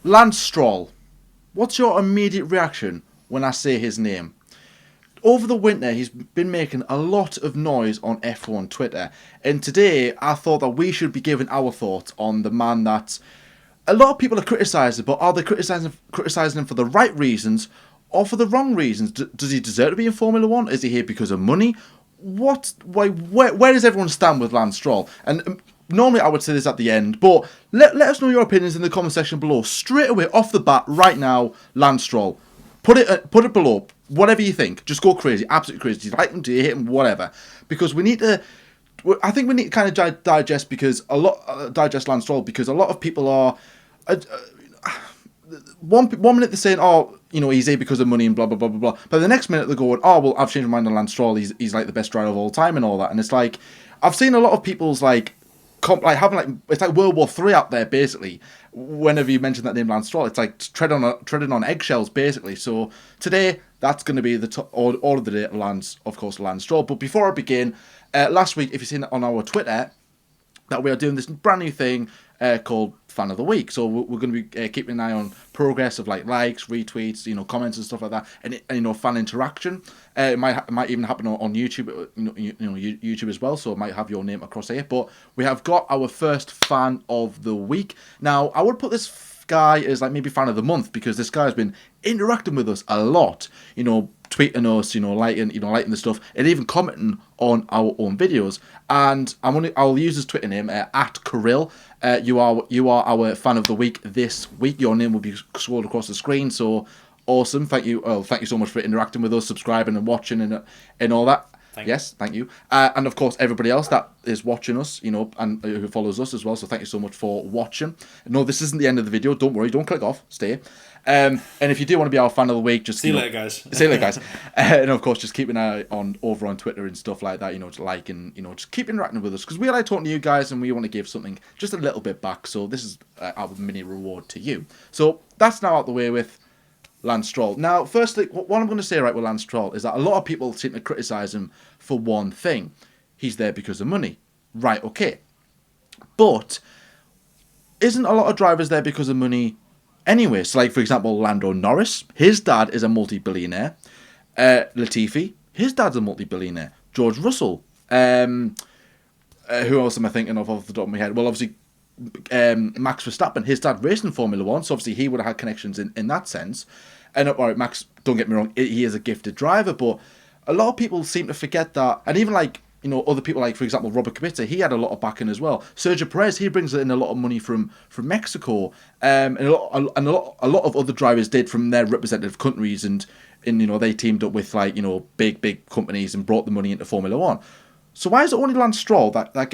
Lance Stroll. What's your immediate reaction when I say his name? Over the winter, he's been making a lot of noise on F1 Twitter, and today I thought that we should be giving our thoughts on the man that a lot of people are criticising, but are they criticising him for the right reasons or for the wrong reasons? Does he deserve to be in Formula One? Is he here because of money? Where does everyone stand with Lance Stroll? And normally I would say this at the end, but let us know your opinions in the comment section below. Straight away, off the bat, right now, Lance Stroll. Put it below. Whatever you think. Just go crazy. Absolutely crazy. Do you like him? Do you hate him? Whatever. Because we need to... I think we need to kind of digest Lance Stroll, because a lot of people are... one minute they're saying, oh, he's here because of money and blah, blah, blah, blah, blah. But the next minute they're going, oh, well, I've changed my mind on Lance Stroll. He's like the best driver of all time and all that. And it's like, I've seen a lot of people's having it's like World War III out there, basically. Whenever you mention that name, Lance Stroll, it's like treading on eggshells, basically. So today, that's going to be the order of the day, Lance Stroll. But before I begin, last week, if you've seen it on our Twitter, that we are doing this brand new thing called Fan of the Week. So we're going to be keeping an eye on progress of likes, retweets, comments and stuff like that, and fan interaction. It might even happen on YouTube, YouTube as well. So it might have your name across here. But we have got our first Fan of the Week. Now I would put this guy as maybe Fan of the Month, because this guy has been interacting with us a lot. Tweeting us, liking the stuff, and even commenting on our own videos. And I'll use his Twitter name at Kirill. You are our Fan of the Week this week. Your name will be scrolled across the screen. So awesome! Thank you. Well, thank you so much for interacting with us, subscribing and watching and all that. Thank you. And of course, everybody else that is watching us, and who follows us as well. So thank you so much for watching. No, this isn't the end of the video. Don't worry. Don't click off. Stay. And if you do want to be our Fan of the Week, just see you later, guys. See you later, guys. And of course, just keep an eye over on Twitter and stuff like that. To like and just keep interacting with us, because we like talking to you guys, and we want to give something just a little bit back. So this is our mini reward to you. So that's now out the way with Lance Stroll. Now, firstly, what I'm going to say with Lance Stroll is that a lot of people seem to criticise him for one thing. He's there because of money. Right, okay. But isn't a lot of drivers there because of money anyway? So, for example, Lando Norris, his dad is a multi-billionaire. Latifi, his dad's a multi-billionaire. George Russell, who else am I thinking of off the top of my head? Well, obviously, Max Verstappen, his dad raced in Formula One, so obviously he would have had connections in that sense. And all right, Max, don't get me wrong, he is a gifted driver, but a lot of people seem to forget that. And even other people, for example, Robert Kubica, he had a lot of backing as well. Sergio Perez, he brings in a lot of money from Mexico, and a lot of other drivers did from their representative countries, and they teamed up with big companies and brought the money into Formula One. So why is it only Lance Stroll that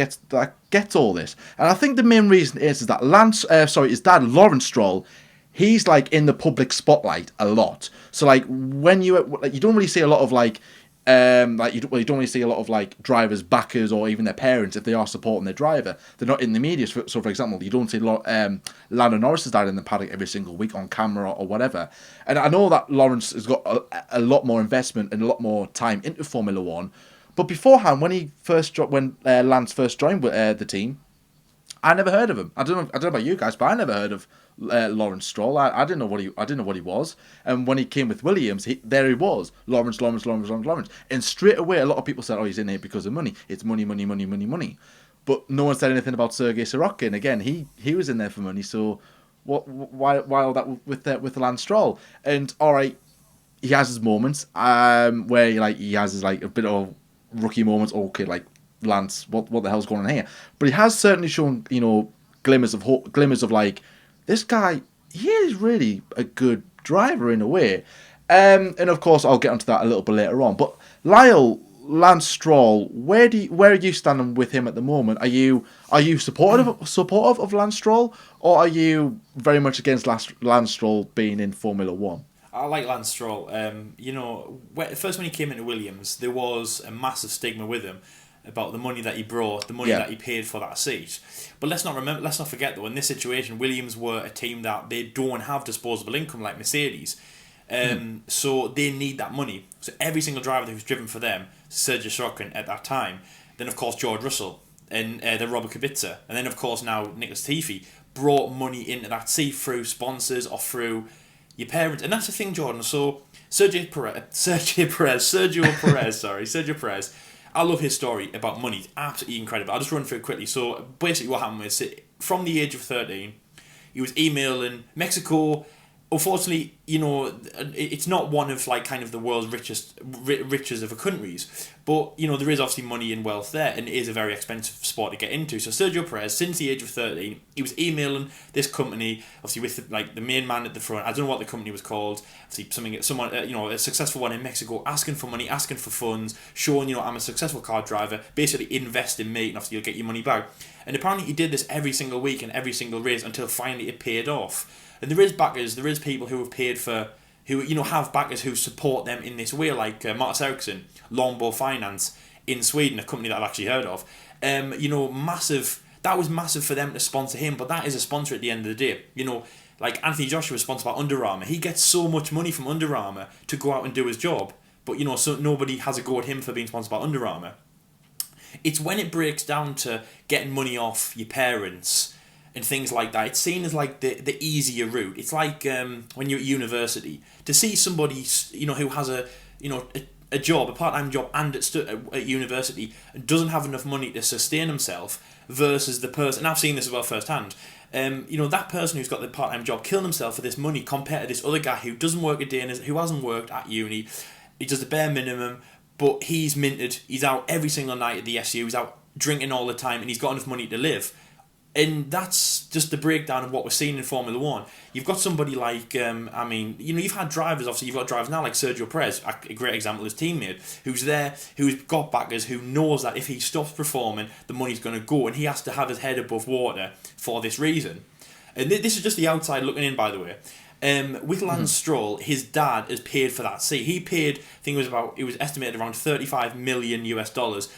gets all this? And I think the main reason is that his dad, Lawrence Stroll, he's in the public spotlight a lot. So when you don't really see a lot of you don't really see a lot of drivers' backers or even their parents, if they are supporting their driver. They're not in the media. So for example, you don't see Lando Norris' dad in the paddock every single week on camera or whatever. And I know that Lawrence has got a lot more investment and a lot more time into Formula One. But beforehand, when Lance first joined the team, I never heard of him. I don't know about you guys, but I never heard of Lawrence Stroll. I didn't know what he was. And when he came with Williams, there he was, Lawrence. And straight away, a lot of people said, "Oh, he's in here because of money. It's money, money, money, money, money." But no one said anything about Sergei Sorokin. Again, he was in there for money. So why all that with Lance Stroll? And all right, he has his moments where he has his a bit of rookie moments. Okay, Lance, what the hell's going on here? But he has certainly shown glimmers of hope, this guy, he is really a good driver in a way. And of course, I'll get onto that a little bit later on. But Lance Stroll, where are you standing with him at the moment? Are you supportive of Lance Stroll, or are you very much against Lance Stroll being in Formula One? I like Lance Stroll. First when he came into Williams, there was a massive stigma with him about the money that he brought, the money that he paid for that seat. But let's not forget though, in this situation, Williams were a team that they don't have disposable income like Mercedes. So they need that money. So every single driver who's driven for them, Sergio Sorokin at that time, then of course George Russell, and then Robert Kubica, and then of course now Nicholas Latifi, brought money into that seat through sponsors or through your parents. And that's the thing, Jordan. So Sergio Perez. I love his story about money. It's absolutely incredible. I'll just run through it quickly. So basically what happened was, from the age of 13, he was emailing Mexico. Unfortunately, it's not one of like kind of the world's richest of countries, but there is obviously money and wealth there, and it is a very expensive sport to get into. So Sergio Perez, since the age of 13, he was emailing this company, obviously with the main man at the front. I don't know what the company was called. Obviously, someone a successful one in Mexico, asking for money, asking for funds, showing I'm a successful car driver. Basically, invest in me, and obviously you'll get your money back. And apparently, he did this every single week and every single race until finally it paid off. And there is backers, there is people who have paid for, who have backers who support them in this way, like Marcus Ericsson, Longbow Finance in Sweden, a company that I've actually heard of. Massive. That was massive for them to sponsor him, but that is a sponsor at the end of the day. Like Anthony Joshua is sponsored by Under Armour. He gets so much money from Under Armour to go out and do his job, but so nobody has a go at him for being sponsored by Under Armour. It's when it breaks down to getting money off your parents and things like that. It's seen as like the easier route. It's like when you're at university, to see somebody who has a job, a part-time job, and at university, and doesn't have enough money to sustain himself, versus the person, and I've seen this as well firsthand. That person who's got the part-time job killing himself for this money compared to this other guy who doesn't work a day, who hasn't worked at uni. He does the bare minimum, but he's minted. He's out every single night at the SU. He's out drinking all the time, and he's got enough money to live. And that's just the breakdown of what we're seeing in Formula 1. You've got somebody like, you've had drivers, obviously you've got drivers now like Sergio Perez, a great example, his teammate, who's there, who's got backers, who knows that if he stops performing, the money's going to go, and he has to have his head above water for this reason. And this is just the outside looking in, by the way. With Lance Stroll, his dad has paid for that seat. He paid, I think it was estimated around $35 million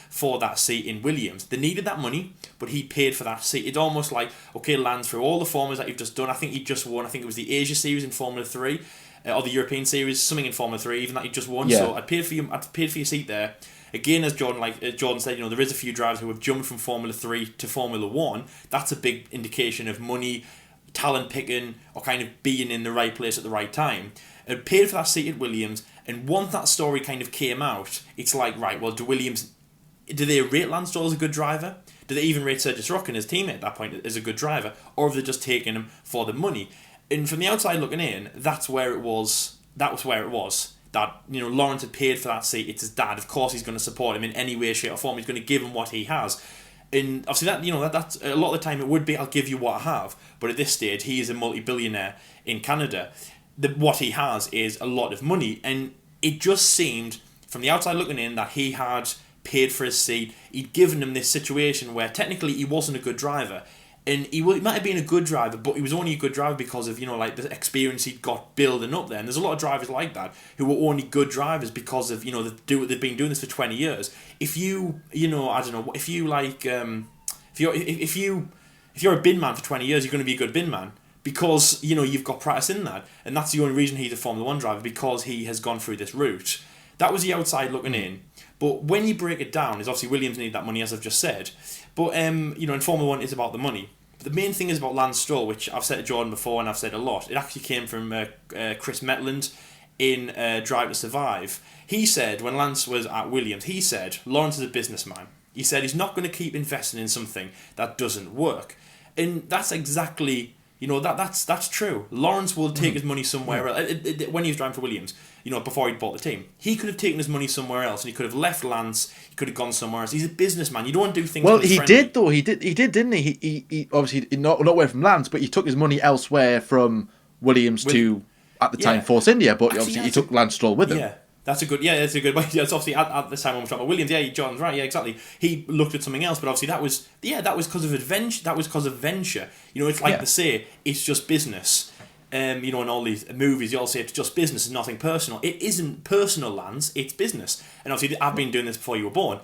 for that seat in Williams. They needed that money, but he paid for that seat. It's almost like, okay, Lance, through all the formulas that you've just done, I think he just won, I think it was the Asia Series in Formula 3, or the European Series, something in Formula 3, even that he just won. Yeah. So I'd paid for your seat there. Again, as Jordan said, there is a few drivers who have jumped from Formula 3 to Formula 1. That's a big indication of money, talent picking, or kind of being in the right place at the right time. And paid for that seat at Williams, and once that story kind of came out, it's like, right, well, do they rate Lance Stroll as a good driver? Do they even rate Sergio Sirotkin, his teammate at that point, as a good driver? Or have they just taken him for the money? And from the outside looking in, that was where it was. That, Lawrence had paid for that seat. It's his dad. Of course he's going to support him in any way, shape or form. He's going to give him what he has. And obviously that's a lot of the time it would be, I'll give you what I have. But at this stage, he is a multi-billionaire in Canada. What he has is a lot of money. And it just seemed, from the outside looking in, that he had paid for his seat. He'd given him this situation where technically he wasn't a good driver. And he might have been a good driver, but he was only a good driver because of, the experience he'd got building up there. And there's a lot of drivers like that who were only good drivers because of, they've been doing this for 20 years. If you, if you're a bin man for 20 years, you're going to be a good bin man because, you've got practice in that. And that's the only reason he's a Formula 1 driver, because he has gone through this route. That was the outside looking in. But when you break it down, is obviously Williams need that money, as I've just said. But, in Formula 1, it's about the money. But the main thing is about Lance Stroll, which I've said to Jordan before and I've said a lot. It actually came from Chris Metland in Drive to Survive. He said, when Lance was at Williams, he said, Lawrence is a businessman. He said he's not going to keep investing in something that doesn't work. And that's exactly, that's true. Lawrence will take his money somewhere else. When he was driving for Williams, before he'd bought the team, he could have taken his money somewhere else, and he could have left Lance. He could have gone somewhere else. He's a businessman. You don't do things. Well, he did though. He did, didn't he? He obviously not away from Lance, but he took his money elsewhere from Williams to, at the time, Force India. But obviously, he took Lance Stroll with him. Yeah. That's a good way. It's obviously at the time when we're talking about Williams. Yeah, John's right. Yeah, exactly. He looked at something else, but obviously that was because of adventure. That was because of venture. It's like they say, it's just business. In all these movies, you all say it's just business and nothing personal. It isn't personal, Lance. It's business. And obviously, I've been doing this before you were born.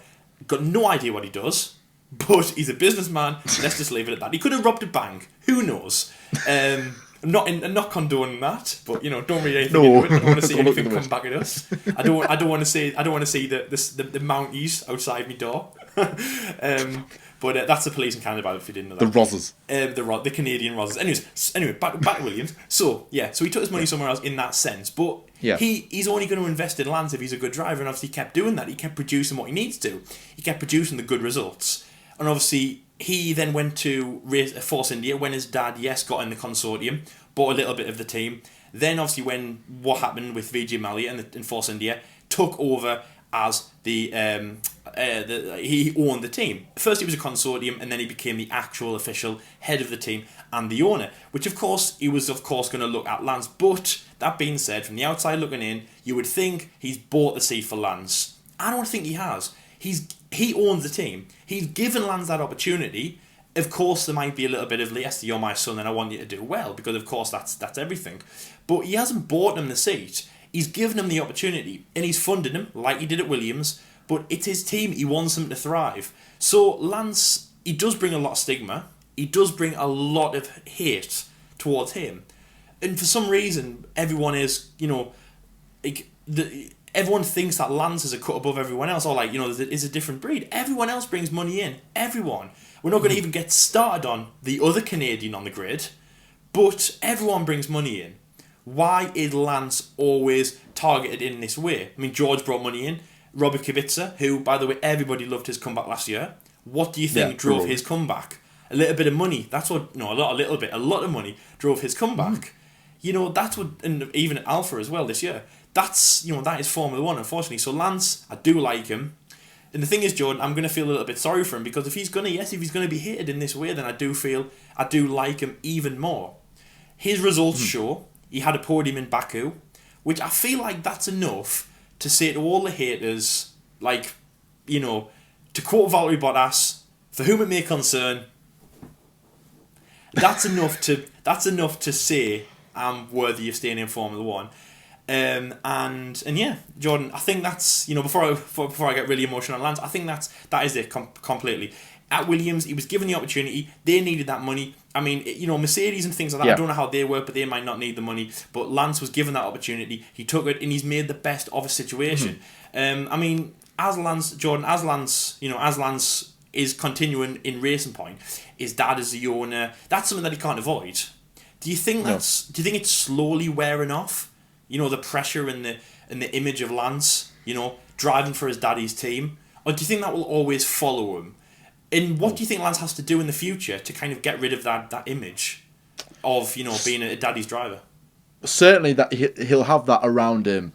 Got no idea what he does, but he's a businessman. Let's just leave it at that. He could have robbed a bank. Who knows? I'm not condoning that, but don't read anything into it. I don't want to see anything come back at us. I don't want to see the Mounties outside my door. But that's the police in Canada, if you didn't know The that. Rozzers. The Canadian Rozzers. Anyway, back to Williams. So he took his money somewhere else in that sense, but he's only going to invest in Lance if he's a good driver, and obviously he kept doing that. He kept producing what he needs to. He kept producing the good results, and obviously he then went to Force India when his dad, got in the consortium, bought a little bit of the team. Then obviously when what happened with Vijay Mallya and Force India, took over as he owned the team. First he was a consortium, and then he became the actual official head of the team and the owner, which of course he was going to look at Lance. But that being said, from the outside looking in, you would think he's bought the seat for Lance. I don't think he has. He owns the team. He's given Lance that opportunity. Of course there might be a little bit of, yes, you're my son and I want you to do well, because of course that's everything. But he hasn't bought him the seat. He's given him the opportunity, and he's funded him like he did at Williams, but it's his team. He wants him to thrive. So Lance, he does bring a lot of stigma. He does bring a lot of hate towards him. And for some reason, everyone is, everyone thinks that Lance is a cut above everyone else, or is a different breed. Everyone else brings money in. Everyone. We're not going to even get started on the other Canadian on the grid, but everyone brings money in. Why is Lance always targeted in this way? I mean, George brought money in. Robert Kubica, who, by the way, everybody loved his comeback last year. What do you think drove his comeback? A little bit of money. That's what. No, a little bit. A lot of money drove his comeback. That's what, and even Alpha as well this year. That is Formula One, unfortunately. So Lance, I do like him. And the thing is, Jordan, I'm going to feel a little bit sorry for him, because if he's going to be hated in this way, then I do like him even more. His results show. He had a podium in Baku, which I feel like that's enough to say to all the haters, to quote Valtteri Bottas, for whom it may concern, that's enough to say I'm worthy of staying in Formula One. And yeah, Jordan, I think that's, before I get really emotional on Lance, I think that is it completely. At Williams, he was given the opportunity. They needed that money. I mean, Mercedes and things like that, I don't know how they work, but they might not need the money. But Lance was given that opportunity. He took it, and he's made the best of a situation. I mean, as Lance is continuing in Racing Point, his dad is the owner. That's something that he can't avoid. Do you think Do you think it's slowly wearing off? The pressure and the image of Lance, driving for his daddy's team, or do you think that will always follow him? And what do you think Lance has to do in the future to kind of get rid of that image of being a daddy's driver? Certainly, that he'll have that around him,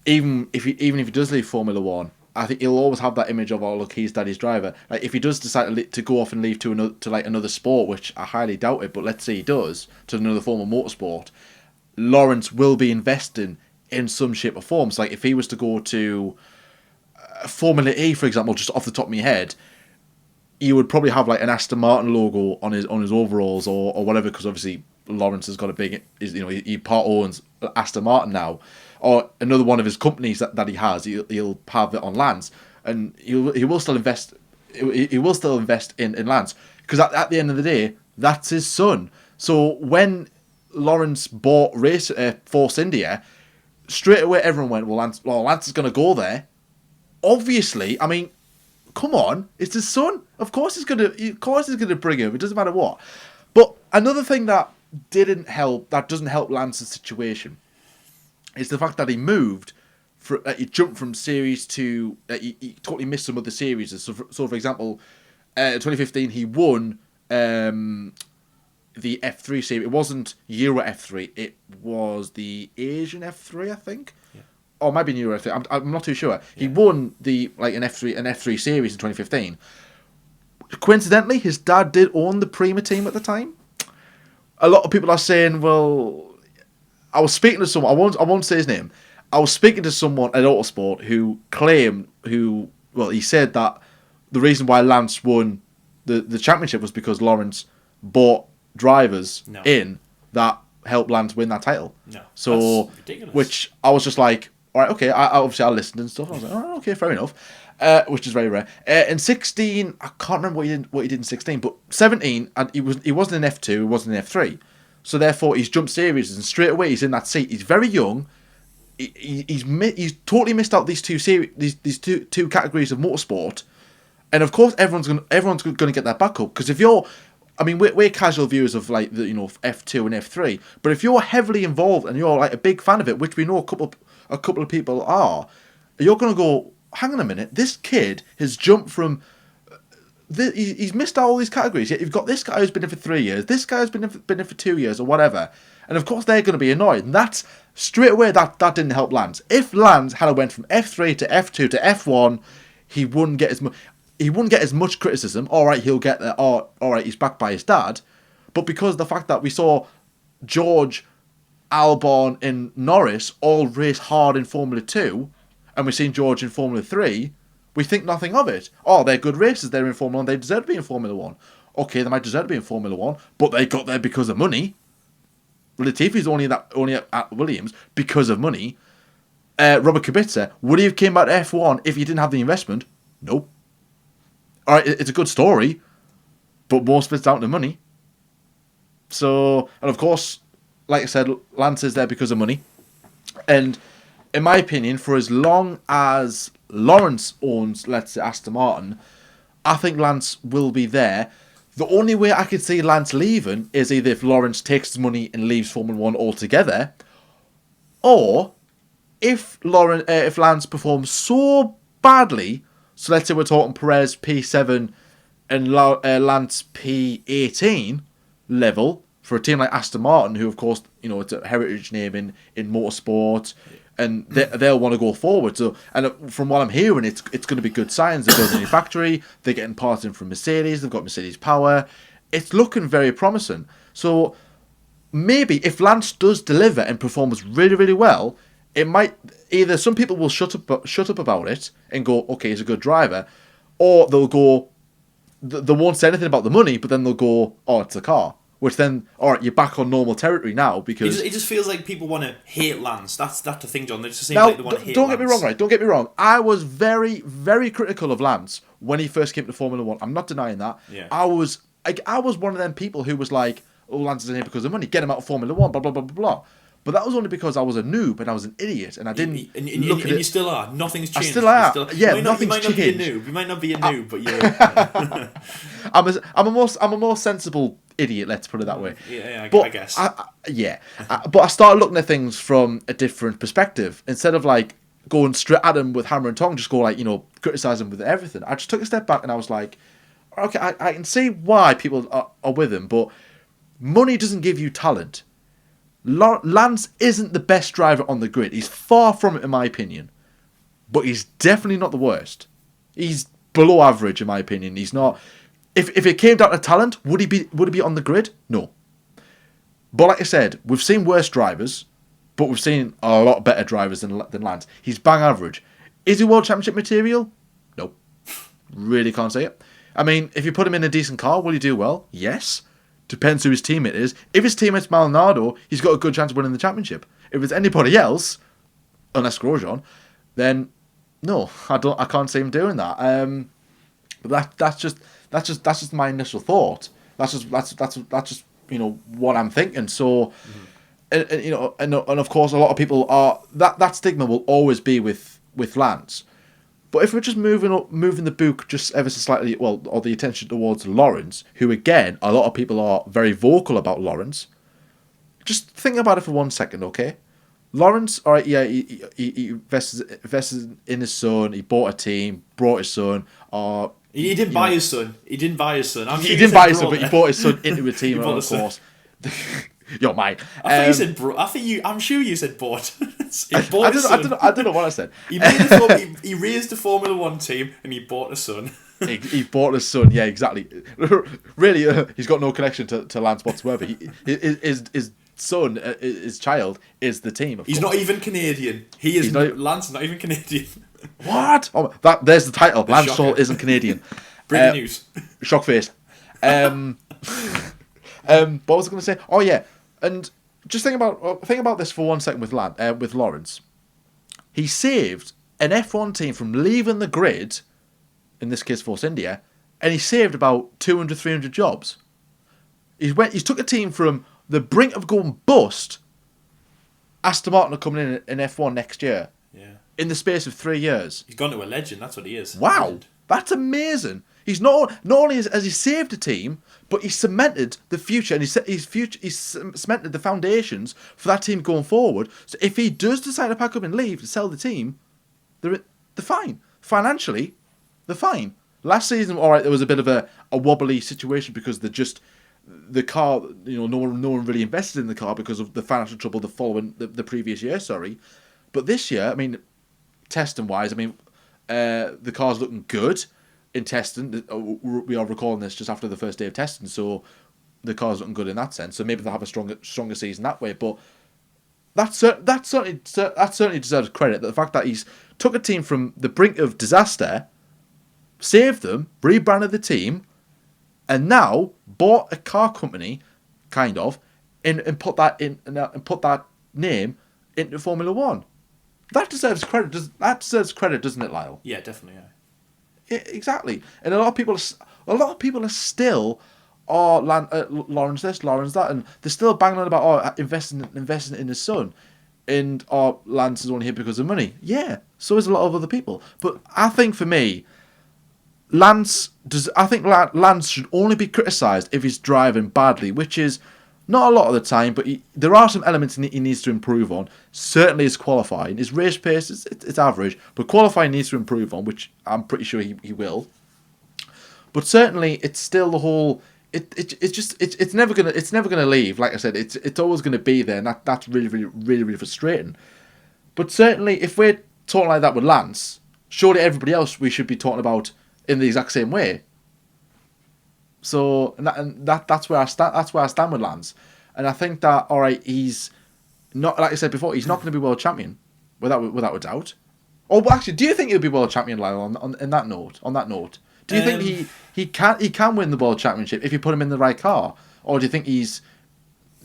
even if he does leave Formula One. I think he'll always have that image of, oh look, he's daddy's driver. Like, if he does decide to go off and leave to another sport, which I highly doubt it, but let's say he does, to another form of motorsport, Lawrence will be investing in some shape or form. So, like, if he was to go to Formula E, for example, just off the top of my head, he would probably have like an Aston Martin logo on his overalls or whatever, because obviously Lawrence has got a big, he part owns Aston Martin now, or another one of his companies that he has. He'll have it on Lance, and he will still invest. He will still invest in Lance, because at the end of the day, that's his son. So when Lawrence bought Force India, straight away everyone went, well, Lance is going to go there. Obviously, I mean, come on, it's his son. Of course he's gonna bring him. It doesn't matter what. But another thing that doesn't help Lance's situation, is the fact that he moved. He jumped from series to he totally missed some other series. So for example, 2015 he won the F3 series. It wasn't Euro F3. It was the Asian F3, I think. Yeah. Or it might be Euro F3. I'm not too sure. Yeah. He won an F3 series in 2015. Coincidentally, his dad did own the Prema team at the time. A lot of people are saying, well, I was speaking to someone. I won't say his name. I was speaking to someone at Autosport who he said that the reason why Lance won the championship was because Lawrence bought drivers in that helped Lance win that title. No, so that's ridiculous. Which I was just like, all right, okay. I listened and stuff. I was like, all right, okay, fair enough. Which is very rare. In 16, I can't remember what he did in 16, but 17, and he wasn't in F2, he wasn't in F3, so therefore he's jumped series and straight away he's in that seat. He's very young. He's totally missed out these two categories of motorsport, And of course, everyone's going to get that back up, because if you're, I mean, we're casual viewers of like the F2 and F3, but if you're heavily involved and you're like a big fan of it, which we know a couple of people are, you're going to go, hang on a minute, this kid has jumped from. He's missed out all these categories. Yet you've got this guy who's been in for 3 years, this guy who's been in for 2 years or whatever, and of course they're going to be annoyed. And that's straight away that didn't help Lance. If Lance had went from F3 to F2 to F1, he wouldn't get as much criticism. All right, he'll get there. All right, he's backed by his dad, but because of the fact that we saw George, Albon, and Norris all race hard in Formula 2, and we've seen George in Formula 3. We think nothing of it. Oh, they're good racers. They're in Formula 1. They deserve to be in Formula 1. Okay, they might deserve to be in Formula 1, but they got there because of money. Latifi's only at Williams because of money. Robert Kubica, would he have came back to F1 if he didn't have the investment? Nope. All right, it's a good story, but most of it's down to money. So, and of course, like I said, Lance is there because of money. And in my opinion, for as long as Lawrence owns, let's say, Aston Martin, I think Lance will be there. The only way I could see Lance leaving is either if Lawrence takes his money and leaves Formula 1 altogether, or if Lance performs so badly, so let's say we're talking Perez P7 and Lance P18 level for a team like Aston Martin, who of course, it's a heritage name in motorsport, and they'll want to go forward. So, and from what I'm hearing, it's going to be good signs. They're building a new factory. They're getting parts in from Mercedes. They've got Mercedes power. It's looking very promising. So maybe if Lance does deliver and performs really, really well, it might either some people will shut up about it and go, okay, he's a good driver, or they'll go, they won't say anything about the money, but then they'll go, oh, it's a car. Which then, all right, you're back on normal territory now, because it just feels like people want to hate Lance. That's the thing, John. They just seem like they want to hate Lance. Don't get me wrong, right? Don't get me wrong. I was very, very critical of Lance when he first came to Formula 1. I'm not denying that. Yeah. I was one of them people who was like, oh, Lance is in here because of money. Get him out of Formula 1, blah, blah, blah, blah, blah. But that was only because I was a noob and I was an idiot and I didn't look at it. And you still are. Nothing's changed. I still are. Nothing's you might not changed. be a noob. You might not be a noob, but you're. I'm a more sensible idiot. Let's put it that way. Yeah, but I guess. But I started looking at things from a different perspective instead of like going straight at him with hammer and tongue. Just go like criticize him with everything. I just took a step back and I was like, okay, I can see why people are with him, but money doesn't give you talent. Lance isn't the best driver on the grid. He's far from it, in my opinion. But he's definitely not the worst. He's below average, in my opinion. He's not. If it came down to talent, would he be on the grid? No. But like I said, we've seen worse drivers, but we've seen a lot better drivers than Lance. He's bang average. Is he World Championship material? No. Really can't say it. I mean, if you put him in a decent car, will he do well? Yes. Depends who his teammate is. If his teammate's Maldonado, he's got a good chance of winning the championship. If it's anybody else, unless Grosjean, then no, I can't see him doing that. But that's just my initial thought. That's just what I'm thinking. So, and of course, a lot of people are that stigma will always be with Lance. But if we're just moving the book just ever so slightly, or the attention towards Lawrence, who again, a lot of people are very vocal about Lawrence. Just think about it for 1 second, okay? Lawrence, all right, yeah, he invested in his son. He bought a team, brought his son. He didn't buy his son. He didn't buy his son. He didn't buy his son, but he bought his son into a team, of course. You're mine. I think you said bro. I'm sure you said bought. He bought I don't know what I said. He raised the Formula 1 team and he bought a son. He bought a son. Yeah, exactly. Really, he's got no connection to Lance whatsoever. His son, his child, is the team. He's not even Canadian. Lance is not even Canadian. What? Oh, there's the title. Lance Stroll isn't Canadian. Breaking news. Shock face. What was I going to say? Oh yeah, and just think about this for 1 second with Lawrence. He saved an F1 team from leaving the grid, in this case Force India, and he saved about 200, 300 jobs. He's took a team from the brink of going bust. Aston Martin are coming in F1 next year. Yeah. In the space of 3 years. He's gone to a legend. That's what he is. Wow. That's amazing. He's not only has he saved the team, but he's cemented the future, and he's cemented the foundations for that team going forward. So if he does decide to pack up and leave to sell the team, they're fine financially. They're fine. Last season, all right, there was a bit of a wobbly situation because the car, no one really invested in the car because of the financial trouble the previous year. Sorry, but this year, I mean, testing wise, I mean, the car's looking good in testing. We are recording this just after the first day of testing, so the car's looking good in that sense. So maybe they'll have a stronger season that way. But that certainly deserves credit. The fact that he's took a team from the brink of disaster, saved them, rebranded the team, and now bought a car company, kind of, and put that name into Formula One. That deserves credit. Doesn't it, Lyle? Yeah, definitely. Yeah. Exactly, and a lot of people are still, Lawrence this, Lawrence that, and they're still banging on about investing in his son, and Lance is only here because of money. Yeah, so is a lot of other people. But I think for me, Lance should only be criticised if he's driving badly, which is not a lot of the time, but there are some elements he needs to improve on. Certainly his qualifying. His race pace, it's average, but qualifying needs to improve on, which I'm pretty sure he will. But certainly it's still the whole... It's never gonna leave. Like I said, it's always gonna be there, and that's really, really, really, really frustrating. But certainly if we're talking like that with Lance, surely everybody else we should be talking about in the exact same way. So that's where I stand. That's where I stand with Lance, and I think that all right, he's not, like I said before, he's not going to be world champion without a doubt. Or actually, do you think he'll be world champion, Lyle? On that note, do you think he can win the world championship if you put him in the right car, or do you think he's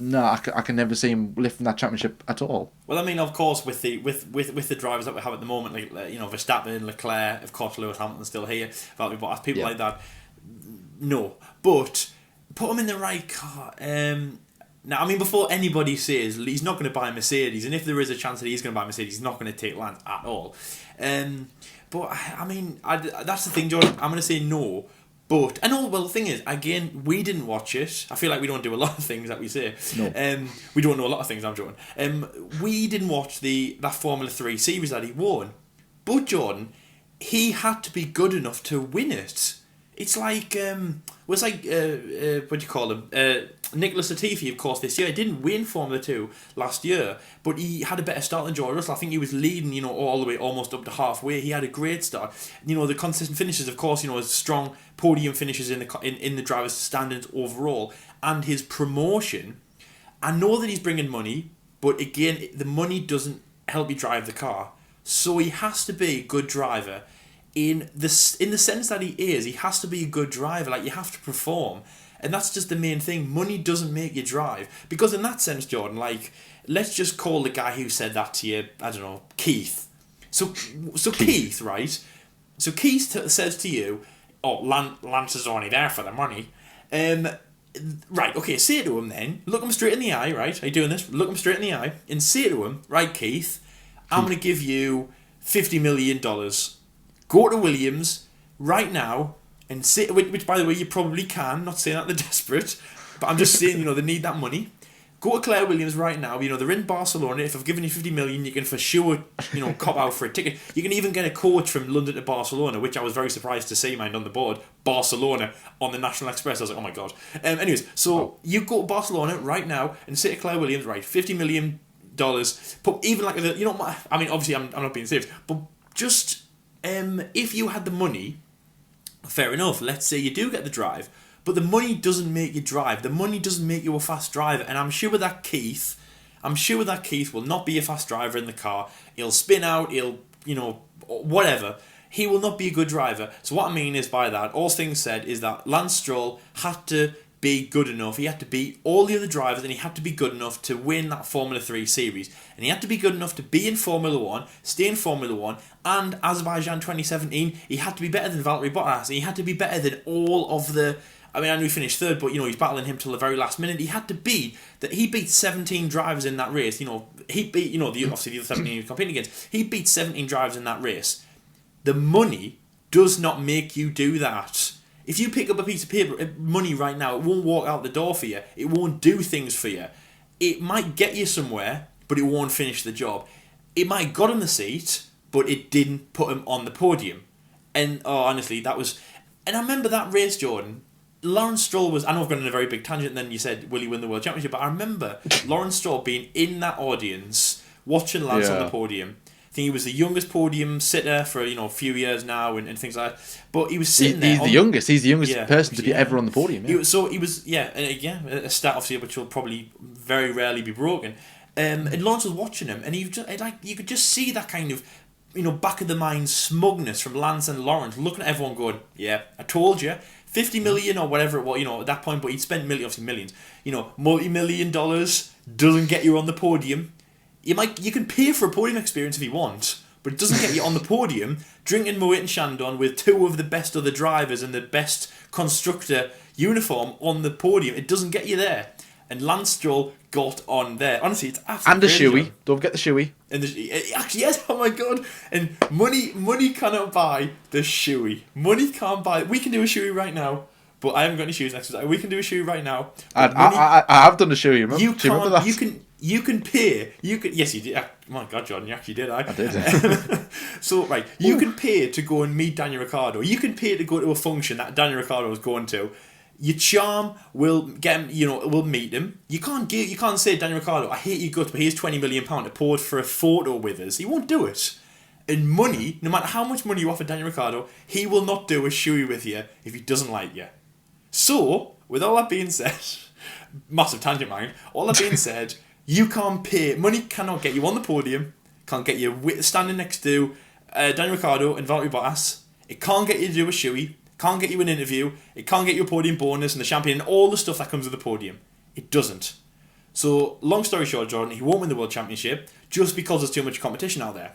I can never see him lifting that championship at all? Well, I mean, of course, with the drivers that we have at the moment, like Verstappen, Leclerc, of course, Lewis Hamilton's still here, Valtteri Bottas, people like that. No, but put him in the right car. Now, I mean, before anybody says he's not going to buy a Mercedes, and if there is a chance that he's going to buy a Mercedes, he's not going to take Lance at all. But I mean, that's the thing, Jordan. I'm going to say no. But the thing is, again, we didn't watch it. I feel like we don't do a lot of things that we say. No. We don't know a lot of things. I'm Jordan. We didn't watch that Formula 3 series that he won. But Jordan, he had to be good enough to win it. It's like what do you call him? Nicholas Latifi, of course, this year didn't win Formula 2 last year, but he had a better start than George Russell. I think he was leading, all the way almost up to halfway. He had a great start. The consistent finishes, of course, his strong podium finishes in the drivers' standards overall, and his promotion. I know that he's bringing money, but again, the money doesn't help you drive the car. So he has to be a good driver. In the sense that he has to be a good driver. Like, you have to perform, and that's just the main thing. Money doesn't make you drive, because in that sense, Jordan, like, let's just call the guy who said that to you, I don't know, Keith. So Keith, right? So Keith says to you, "Oh, Lance is only there for the money." Right, okay, say to him then, look him straight in the eye, right? Are you doing this? Look him straight in the eye and say to him, "Right, Keith, I'm going to give you $50 million. Go to Williams right now and say," which by the way, you probably can, not saying that they're desperate, but I'm just saying, they need that money. Go to Claire Williams right now. They're in Barcelona. If I've given you $50 million, you can for sure, cop out for a ticket. You can even get a coach from London to Barcelona, which I was very surprised to see, mind, on the board. Barcelona on the National Express. I was like, oh my God. Anyways, so you go to Barcelona right now and say to Claire Williams, right, $50 million. Put even like, I mean, obviously I'm not being serious, but just... if you had the money, fair enough, let's say you do get the drive, but the money doesn't make you drive. The money doesn't make you a fast driver, and I'm sure that Keith will not be a fast driver in the car. He'll spin out, he'll, whatever. He will not be a good driver. So what I mean is by that, all things said, is that Lance Stroll had to be good enough. He had to beat all the other drivers, and he had to be good enough to win that Formula 3 series. And he had to be good enough to be in Formula 1, stay in Formula 1, and Azerbaijan 2017, he had to be better than Valtteri Bottas, and he had to be better than all of the... I mean, I know he finished third, but, he's battling him till the very last minute. He had to be... that he beat 17 drivers in that race. He beat, obviously the other 17 he was competing against. He beat 17 drivers in that race. The money does not make you do that. If you pick up a piece of paper, money right now, it won't walk out the door for you. It won't do things for you. It might get you somewhere, but it won't finish the job. It might have got him the seat, but it didn't put him on the podium. And honestly, that was... And I remember that race, Jordan. Lawrence Stroll was... I know I've gone on a very big tangent, and then you said, will he win the World Championship? But I remember Lawrence Stroll being in that audience, watching Lance on the podium. I think he was the youngest podium sitter for a few years now and things like that. But he was sitting there. He's the youngest person to be ever on the podium. Yeah. He was a stat obviously which will probably very rarely be broken. And Lawrence was watching him, and you could just see that kind of back of the mind smugness from Lance and Lawrence, looking at everyone going, "Yeah, I told you." 50 million or whatever it was, at that point, but he'd spent millions. Multi-million dollars doesn't get you on the podium. You can pay for a podium experience if you want, but it doesn't get you on the podium drinking Moet and Chandon with two of the best other drivers and the best constructor uniform on the podium. It doesn't get you there. And Lance Stroll got on there. Honestly, it's absolutely crazy. And the shoey. Don't forget the shoey. And actually, yes, oh my god. And money cannot buy the shoey. Money can't buy... We can do a shoey right now, but I haven't got any shoes next to that. We can do a shoey right now. I have done the shoey, remember? You can pay. Yes, you did. Oh my god, John, you actually did. I did. So, right, you can pay to go and meet Daniel Ricciardo. You can pay to go to a function that Daniel Ricciardo was going to. Your charm will get him, will meet him. You can't say, Daniel Ricciardo, I hate your guts, but here's £20 million to pause for a photo with us. He won't do it. And money, no matter how much money you offer Daniel Ricciardo, he will not do a shoey with you if he doesn't like you. So, with all that being said, massive tangent mind, all that being said, you can't pay, money cannot get you on the podium, can't get you standing next to Daniel Ricciardo and Valtteri Bottas, it can't get you to do a shoey, can't get you an interview, it can't get you a podium bonus and the champagne and all the stuff that comes with the podium. It doesn't. So, long story short, Jordan, he won't win the World Championship just because there's too much competition out there.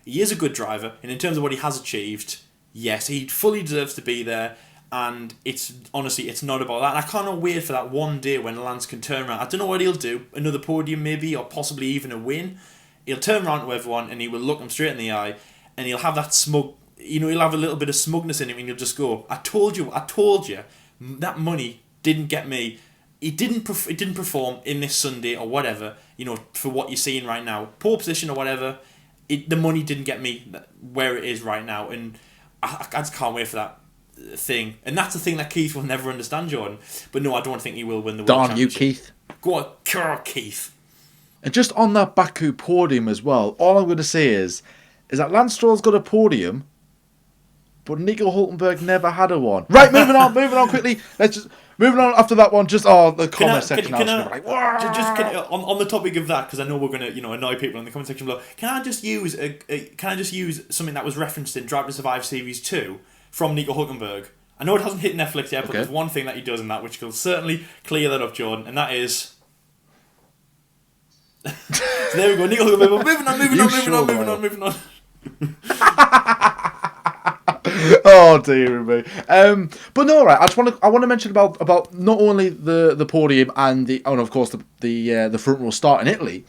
He is a good driver, and in terms of what he has achieved, yes, he fully deserves to be there, and it's not about that. And I cannot wait for that one day when Lance can turn around. I don't know what he'll do, another podium maybe, or possibly even a win. He'll turn around to everyone, and he will look them straight in the eye, and he'll have that smug... he'll have a little bit of smugness in him, and he'll just go, I told you, that money didn't get me. It didn't perform in this Sunday or whatever, for what you're seeing right now. Pole position or whatever, the money didn't get me where it is right now. And I just can't wait for that thing. And that's the thing that Keith will never understand, Jordan. But no, I don't think he will win the World Championship. Darn you, Keith. Go on, Keith. And just on that Baku podium as well, all I'm going to say is that Lance Stroll's got a podium, but Nico Hülkenberg never had a one. Right, moving on quickly. Moving on after that one, the comment section. On the topic of that, because I know we're going to annoy people in the comment section below. Can I just use something that was referenced in Drive to Survive Series 2 from Nico Hülkenberg? I know it hasn't hit Netflix yet, but there's one thing that he does in that which will certainly clear that up, Jordan, and that is... So there we go, Nico Hülkenberg. Moving on. Oh dear me. But no, right. I want to mention about not only the podium and of course the front row start in Italy,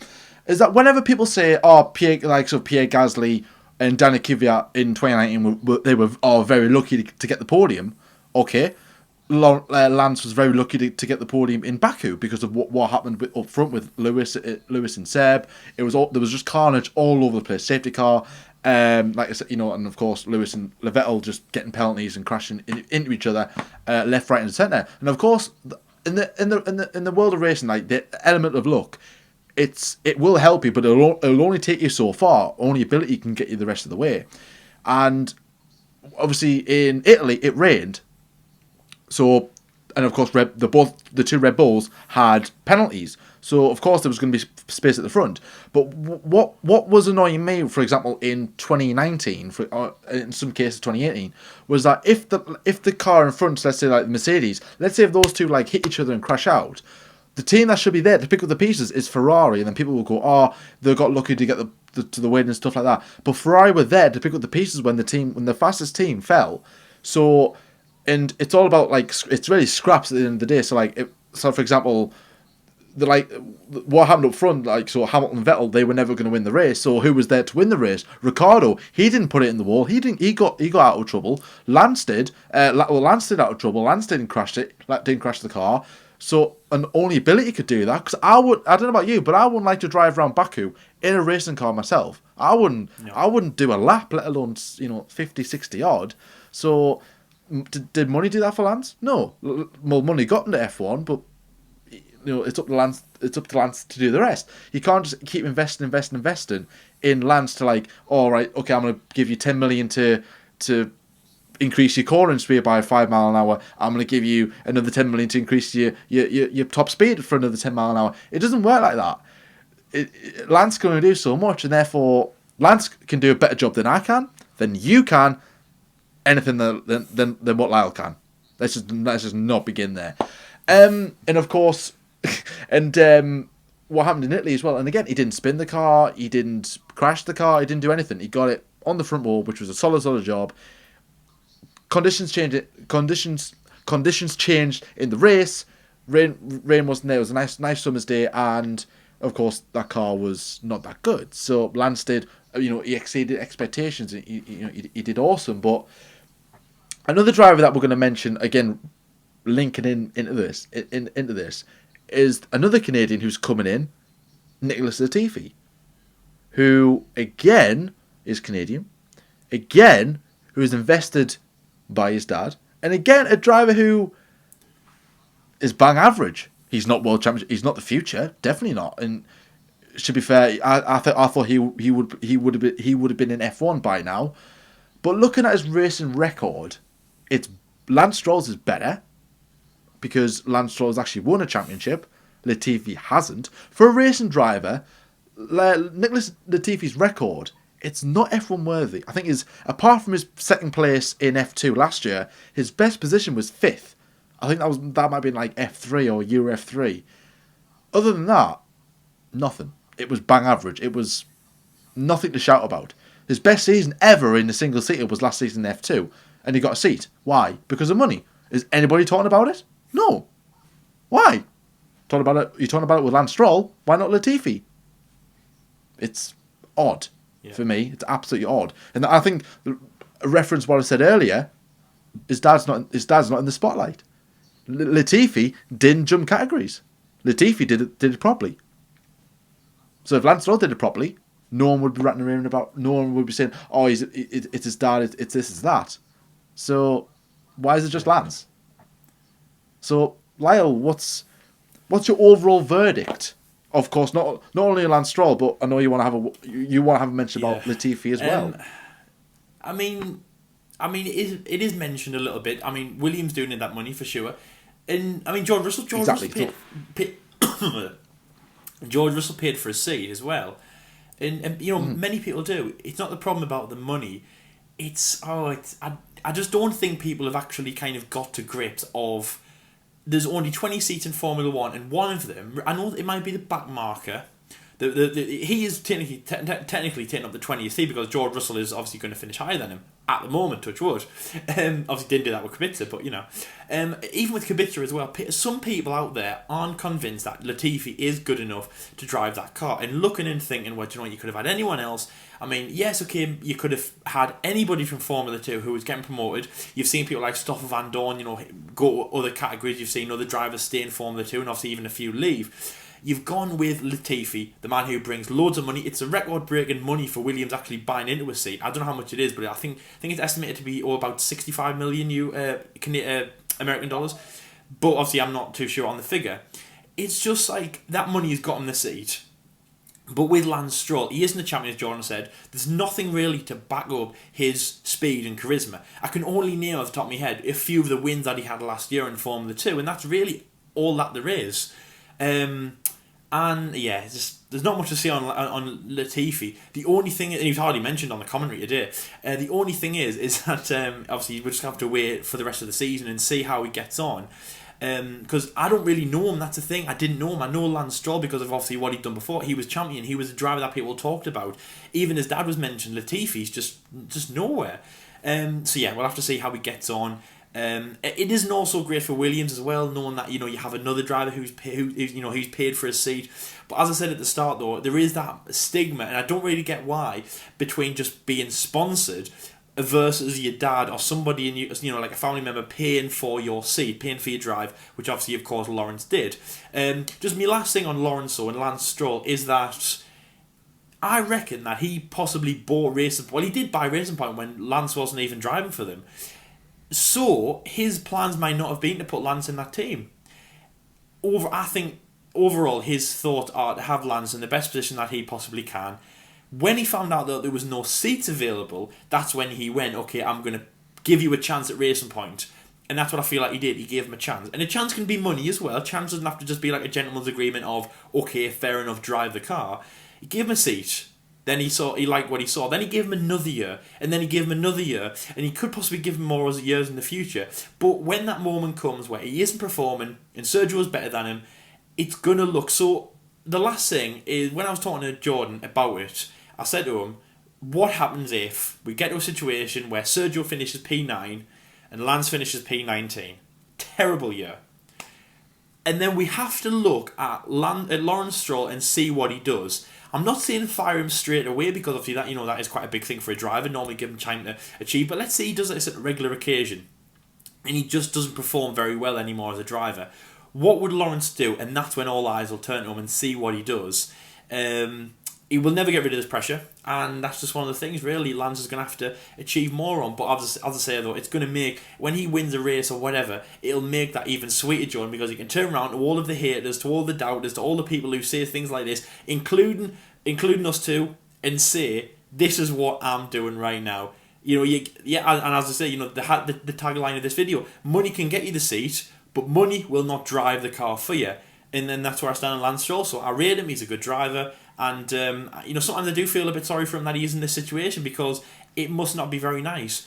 is that whenever people say Pierre Gasly and Daniel Kvyat in 2019 they were very lucky to get the podium. Okay, Lance was very lucky to get the podium in Baku because of what happened up front with Lewis and Seb. There was just carnage all over the place. Safety car. Like I said, and of course Lewis and Vettel just getting penalties and crashing into each other, left, right, and centre. And of course, in the world of racing, like the element of luck, it will help you, but it'll only take you so far. Only ability can get you the rest of the way. And obviously in Italy, it rained. So, and of course, the two Red Bulls had penalties. So, of course, there was going to be space at the front. But what was annoying me, for example, in 2019, or in some cases 2018, was that if the car in front, let's say like Mercedes, let's say if those two like hit each other and crash out, the team that should be there to pick up the pieces is Ferrari, and then people will go, they got lucky to get to the win and stuff like that. But Ferrari were there to pick up the pieces when the fastest team fell. So, and it's all about it's really scraps at the end of the day. So for example, the like what happened up front, like so Hamilton and Vettel, they were never going to win the race. So who was there to win the race? Ricciardo, he didn't put it in the wall. He got out of trouble. Lance did. Lance did out of trouble. Lance didn't crash it. Didn't crash the car. So and only Ability could do that. Because I don't know about you, but I wouldn't like to drive around Baku in a racing car myself. I wouldn't. No. I wouldn't do a lap, let alone 50, 60 odd. So did money do that for Lance? No. Well, money got into F1, but it's up to Lance. It's up to Lance to do the rest. You can't just keep investing in Lance to like, all right, okay, I'm going to give you 10 million to increase your cornering speed by 5 miles an hour. I'm going to give you another 10 million to increase your top speed for another 10 miles an hour. It doesn't work like that. Lance can only do so much, and therefore Lance can do a better job than I can, than you can, anything than what Lyle can. Let's just not begin there. And of course. And what happened in Italy as well, and again, he didn't spin the car, he didn't crash the car, he didn't do anything. He got it on the front wall, which was a solid job. Conditions changed in the race. Rain wasn't there. It was a nice summer's day, and of course that car was not that good. So Lance did, he exceeded expectations. He did awesome. But another driver that we're going to mention again, linking into this. Is another Canadian who's coming in, Nicholas Latifi, who again is Canadian, again who is invested by his dad, and again a driver who is bang average. He's not world champion. He's not the future, definitely not. And to be fair, I thought he would have been in F1 by now. But looking at his racing record, it's Lance Stroll's is better. Because Lance Stroll has actually won a championship, Latifi hasn't. For a racing driver, Nicholas Latifi's record, it's not F1 worthy. I think apart from his second place in F2 last year, his best position was 5th. I think that might have been like F3 or Euro F3. Other than that, nothing. It was bang average. It was nothing to shout about. His best season ever in a single seater was last season in F2, and he got a seat. Why? Because of money. Is anybody talking about it? No. Why? You're talking about it with Lance Stroll. Why not Latifi? It's odd for me. It's absolutely odd. And I think a reference to what I said earlier, his dad's not in the spotlight. Latifi didn't jump categories. Latifi did it properly. So if Lance Stroll did it properly, no one would be ratting around about. No one would be saying, "Oh, it's his dad. It's this, it's that." So why is it just Lance? So, Lyle, what's your overall verdict? Of course, not only Lance Stroll, but I know you want to have a mention about Latifi as well. I mean, it is mentioned a little bit. I mean, Williams doing that money for sure, and I mean George Russell paid George Russell paid for a seat as well, and many people do. It's not the problem about the money. I just don't think people have actually kind of got to grips of. There's only 20 seats in Formula 1, and one of them, I know it might be the back marker. He is technically taking up the 20th seat because George Russell is obviously going to finish higher than him at the moment, touch wood. Obviously didn't do that with Kubica, but even with Kubica as well, some people out there aren't convinced that Latifi is good enough to drive that car, and looking and thinking, well, you could have had anyone else. I mean, yes, okay, you could have had anybody from Formula 2 who was getting promoted. You've seen people like Stoffel Van Dorn, go to other categories. You've seen other drivers stay in Formula 2, and obviously even a few leave. You've gone with Latifi, the man who brings loads of money. It's a record-breaking money for Williams actually buying into a seat. I don't know how much it is, but I think it's estimated to be about 65 million American dollars. But obviously, I'm not too sure on the figure. It's just like that money has got him the seat. But with Lance Stroll, he isn't a champion, as Jordan said. There's nothing really to back up his speed and charisma. I can only name off the top of my head a few of the wins that he had last year in Formula 2, and that's really all that there is. And yeah, there's not much to say on Latifi. The only thing, and he was hardly mentioned on the commentary today, the only thing is that obviously we just have to wait for the rest of the season and see how he gets on. Because I don't really know him, that's the thing. I didn't know him. I know Lance Stroll because of obviously what he'd done before. He was champion. He was a driver that people talked about. Even his dad was mentioned. Latifi's just nowhere. So yeah, we'll have to see how he gets on. It isn't also great for Williams as well, knowing that you have another driver who's paid for a seat. But as I said at the start, though, there is that stigma, and I don't really get why, between just being sponsored versus your dad or somebody in like a family member paying for your seat, paying for your drive, which obviously, of course, Lawrence did. Just my last thing on Lawrence and Lance Stroll is that I reckon that he possibly bought Racing Point. Well, he did buy Racing Point when Lance wasn't even driving for them. So his plans might not have been to put Lance in that team. I think overall his thoughts are to have Lance in the best position that he possibly can. When he found out that there was no seats available, that's when he went, okay, I'm going to give you a chance at Racing Point. And that's what I feel like he did. He gave him a chance. And a chance can be money as well. A chance doesn't have to just be like a gentleman's agreement of, okay, fair enough, drive the car. He gave him a seat. Then he liked what he saw. Then he gave him another year. And then he gave him another year. And he could possibly give him more years in the future. But when that moment comes where he isn't performing and Sergio's better than him, it's going to look... So the last thing is, when I was talking to Jordan about it, I said to him, what happens if we get to a situation where Sergio finishes P9 and Lance finishes P19? Terrible year. And then we have to look at Lawrence Stroll and see what he does. I'm not saying fire him straight away, because obviously that is quite a big thing for a driver. Normally give him time to achieve, but let's say he does this at a regular occasion and he just doesn't perform very well anymore as a driver. What would Lawrence do? And that's when all eyes will turn to him and see what he does. He will never get rid of this pressure, and that's just one of the things really Lance is going to have to achieve more on. But as I say though, it's going to make, when he wins a race or whatever, it'll make that even sweeter, John, because he can turn around to all of the haters, to all the doubters, to all the people who say things like this, including us too, and say, this is what I'm doing right now. And as I say, the tagline of this video, money can get you the seat, but money will not drive the car for you. And then that's where I stand on Lance Stroll. So I rate him, he's a good driver. And, sometimes I do feel a bit sorry for him that he is in this situation, because it must not be very nice.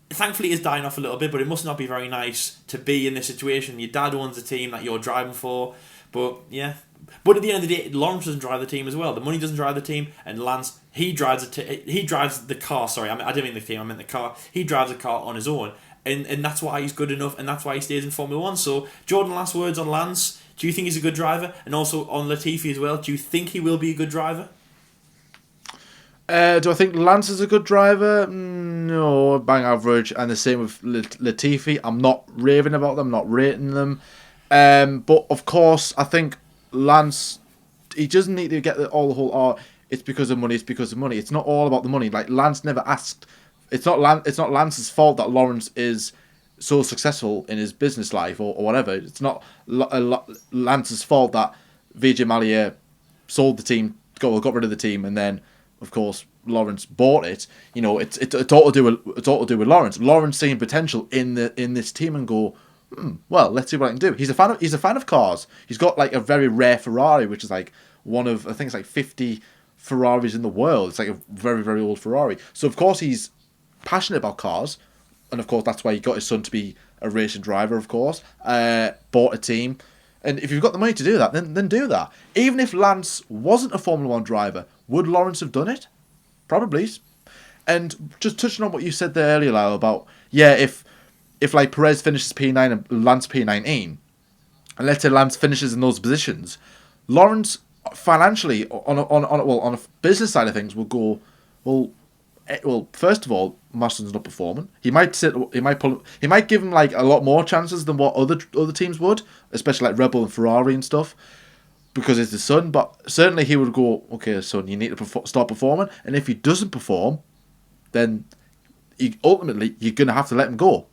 Thankfully, he's dying off a little bit, but it must not be very nice to be in this situation. Your dad owns the team that you're driving for. But, yeah. But at the end of the day, Lawrence doesn't drive the team as well. The money doesn't drive the team. And Lance, he drives the car. Sorry, I didn't mean the team, I meant the car. He drives the car on his own. And that's why he's good enough, and that's why he stays in Formula 1. So, Jordan, last words on Lance. Do you think he's a good driver? And also on Latifi as well, do you think he will be a good driver? Do I think Lance is a good driver? No, bang average. And the same with Latifi. I'm not raving about them, not rating them. But of course, I think Lance, he doesn't need to get the whole art. It's because of money. It's because of money. It's not all about the money. Like, Lance never asked. It's not Lance's fault that Lawrence is so successful in his business life or whatever. It's not Lance's fault that Vijay Mallya sold the team, got rid of the team, and then of course Lawrence bought it. It's all to do with Lawrence. Lawrence seeing potential in this team and go, well, let's see what I can do. He's a fan of cars. He's got like a very rare Ferrari, which is like one of, I think it's like 50 Ferraris in the world. It's like a very, very old Ferrari. So of course he's passionate about cars. And of course, that's why he got his son to be a racing driver, of course. Bought a team. And if you've got the money to do that, then do that. Even if Lance wasn't a Formula 1 driver, would Lawrence have done it? Probably. And just touching on what you said there earlier, Lyle, about, if like Perez finishes P9 and Lance P19, and let's say Lance finishes in those positions, Lawrence financially, on a business side of things, will go, well, first of all, Marston's not performing. He might give him like a lot more chances than what other teams would, especially like Red Bull and Ferrari and stuff, because it's his son. But certainly he would go, okay, son, you need to start performing. And if he doesn't perform, then ultimately you're gonna have to let him go,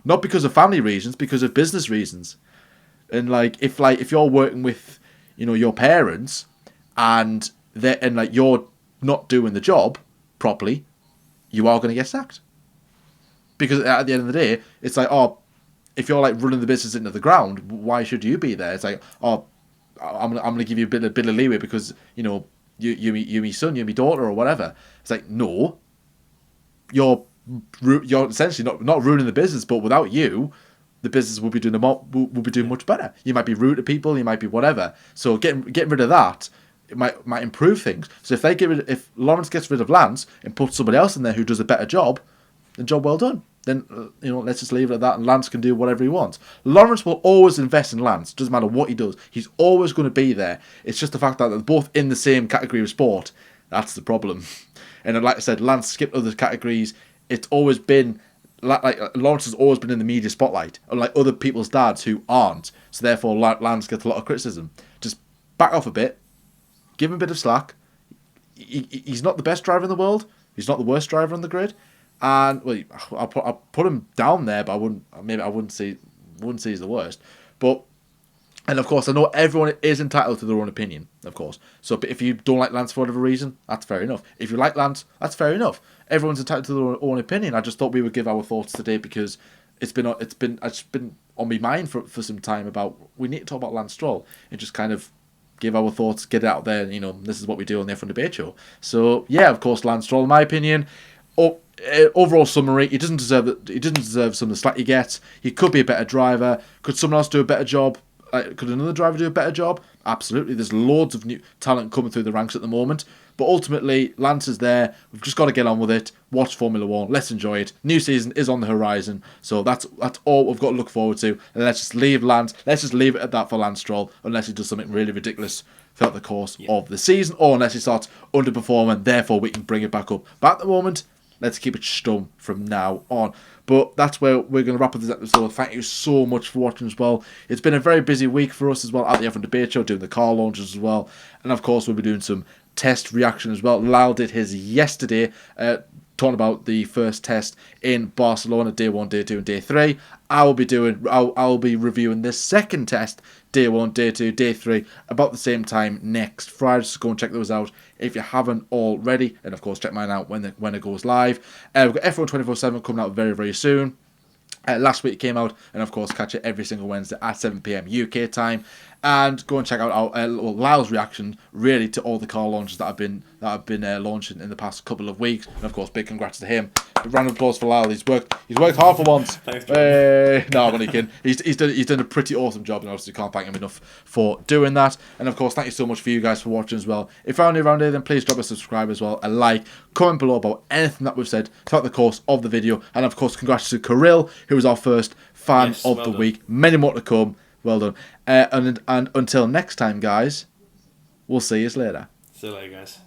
not because of family reasons, because of business reasons. And if you're working with, your parents, and you're not doing the job properly, you are going to get sacked. Because at the end of the day, it's like, if you're like running the business into the ground, why should you be there? It's like, I'm going to give you a bit of leeway because, you're my son, you're my daughter or whatever. It's like, no, you're essentially not ruining the business, but without you, the business will be doing much better. You might be rude to people, you might be whatever. So getting rid of that, it might improve things. So if Lawrence gets rid of Lance and puts somebody else in there who does a better job, then job well done. then let's just leave it at that, and Lance can do whatever he wants. Lawrence will always invest in Lance. Doesn't matter what he does. He's always going to be there. It's just the fact that they're both in the same category of sport. That's the problem. And like I said, Lance skipped other categories. It's always been like Lawrence has always been in the media spotlight, unlike other people's dads who aren't. So therefore, Lance gets a lot of criticism. Just back off a bit, give him a bit of slack. He's not the best driver in the world. He's not the worst driver on the grid, and well, I'll put him down there, but I wouldn't say he's the worst. But and of course, I know everyone is entitled to their own opinion, of course. So if you don't like Lance for whatever reason, that's fair enough. If you like Lance, that's fair enough. Everyone's entitled to their own opinion. I just thought we would give our thoughts today because it's been on my mind for some time about we need to talk about Lance Stroll and just kind of give our thoughts, get it out there. This is what we do on the F1 Debate Show. So yeah, of course, Lance Stroll, in my opinion. Overall summary, he doesn't deserve some of the slack he gets. He could be a better driver. Could someone else do a better job? Could another driver do a better job? Absolutely. There's loads of new talent coming through the ranks at the moment. But ultimately, Lance is there. We've just got to get on with it. Watch Formula 1. Let's enjoy it. New season is on the horizon. So that's all we've got to look forward to. And let's just leave Lance. Let's just leave it at that for Lance Stroll. Unless he does something really ridiculous throughout the course of the season. Or unless he starts underperforming. Therefore, we can bring it back up. But at the moment, let's keep it stum from now on. But that's where we're going to wrap up this episode. Thank you so much for watching as well. It's been a very busy week for us as well at the F1 Debate Show, doing the car launches as well. And of course, we'll be doing some test reaction as well. Lyle did his yesterday, talking about the first test in Barcelona, day 1, day 2, and day 3. I'll be reviewing this second test, day 1, day 2, day 3, about the same time next Friday. So go and check those out if you haven't already, and of course check mine out when it goes live. We've got F1 24/7 coming out very, very soon. Last week it came out, and of course catch it every single Wednesday at 7 PM UK time. And go and check out our Lyle's reaction really to all the car launches that have been launching in the past couple of weeks. And of course, big congrats to him. A round of applause for Lyle. He's worked hard for once. Thanks, John. No, I'm only kidding. He's done a pretty awesome job, and obviously can't thank him enough for doing that. And of course, thank you so much for you guys for watching as well. If you're new around here, then please drop a subscribe as well, a like, comment below about anything that we've said throughout the course of the video. And of course, congrats to Kirill, who was our first fan of the week. Many more to come. Well done. And until next time, guys, we'll see you later. See you later, guys.